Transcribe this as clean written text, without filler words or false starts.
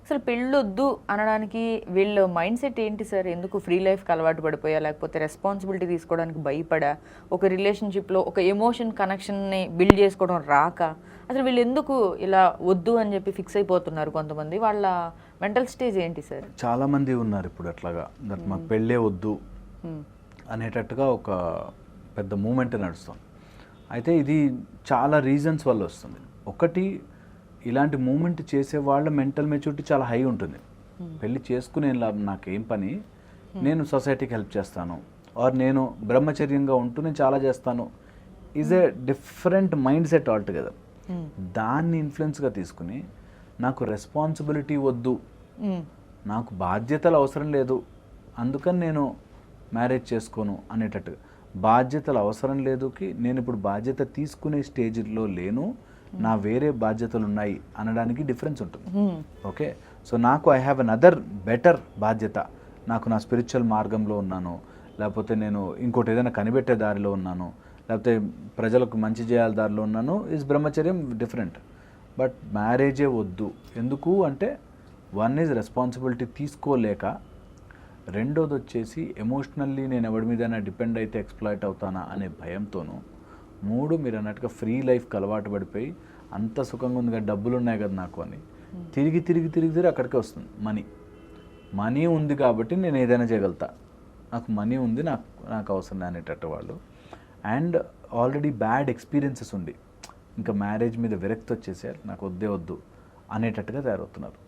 అసలు పెళ్ళొద్దు అనడానికి వీళ్ళ మైండ్ సెట్ ఏంటి సార్? ఎందుకు ఫ్రీ లైఫ్కి అలవాటు పడిపోయా, లేకపోతే రెస్పాన్సిబిలిటీ తీసుకోవడానికి భయపడా, ఒక రిలేషన్షిప్లో ఒక ఎమోషన్ కనెక్షన్ని బిల్డ్ చేసుకోవడం రాక, అసలు వీళ్ళు ఎందుకు ఇలా వద్దు అని చెప్పి ఫిక్స్ అయిపోతున్నారు కొంతమంది? వాళ్ళ మెంటల్ స్టేజ్ ఏంటి సార్? చాలామంది ఉన్నారు ఇప్పుడు అట్లాగా, దట్ మాకు పెళ్ళే వద్దు అనేటట్టుగా ఒక పెద్ద మూమెంట్ నడుస్తుంది. అయితే ఇది చాలా రీజన్స్ వల్ల వస్తుంది. ఒకటి, ఇలాంటి మూమెంట్ చేసే వాళ్ళ మెంటల్ మెచ్యూరిటీ చాలా హై ఉంటుంది. పెళ్ళి చేసుకునే నాకేం పని, నేను సొసైటీకి హెల్ప్ చేస్తాను, ఆర్ నేను బ్రహ్మచర్యంగా ఉంటూ నేను చాలా చేస్తాను, is a different mind set altogether. దాన్ని ఇన్ఫ్లుయెన్స్గా తీసుకుని నాకు రెస్పాన్సిబిలిటీ వద్దు, నాకు బాధ్యతలు అవసరం లేదు, అందుకని నేను మ్యారేజ్ చేసుకోను అనేటట్టుగా. బాధ్యతలు అవసరం లేదుకి నేను ఇప్పుడు బాధ్యత తీసుకునే స్టేజ్లో లేను, నా వేరే బాధ్యతలు ఉన్నాయి అనడానికి డిఫరెన్స్ ఉంటుంది. ఓకే, సో నాకు I have an other better బాధ్యత, నాకు నా స్పిరిచువల్ మార్గంలో ఉన్నాను, లేకపోతే నేను ఇంకోటి ఏదైనా కనిపెట్టే దారిలో ఉన్నాను, లేకపోతే ప్రజలకు మంచి చేయాలి దారిలో ఉన్నాను, ఈజ్ బ్రహ్మచర్యం డిఫరెంట్. బట్ మ్యారేజే వద్దు ఎందుకు అంటే, వన్ ఈజ్ రెస్పాన్సిబిలిటీ తీసుకోలేక, రెండోది వచ్చేసి ఎమోషనల్లీ నేను ఎవరి మీదైనా డిపెండ్ అయితే ఎక్స్ప్లాయిట్ అవుతానా అనే భయంతోనూ, మూడు మీరు అన్నట్టుగా ఫ్రీ లైఫ్కి అలవాటు పడిపోయి అంత సుఖంగా ఉంది కదా, డబ్బులు ఉన్నాయి కదా నాకు అని తిరిగి తిరిగి తిరిగి తిరిగి అక్కడికే వస్తుంది. మనీ ఉంది కాబట్టి నేను ఏదైనా చేయగలుగుతా, నాకు మనీ ఉంది, నాకు అవసరం అనేటట్టు వాళ్ళు. అండ్ ఆల్రెడీ బ్యాడ్ ఎక్స్పీరియన్సెస్ ఉండి ఇంకా మ్యారేజ్ మీద విరక్తి వచ్చేసారు, నాకు వద్దే వద్దు అనేటట్టుగా తయారవుతున్నారు.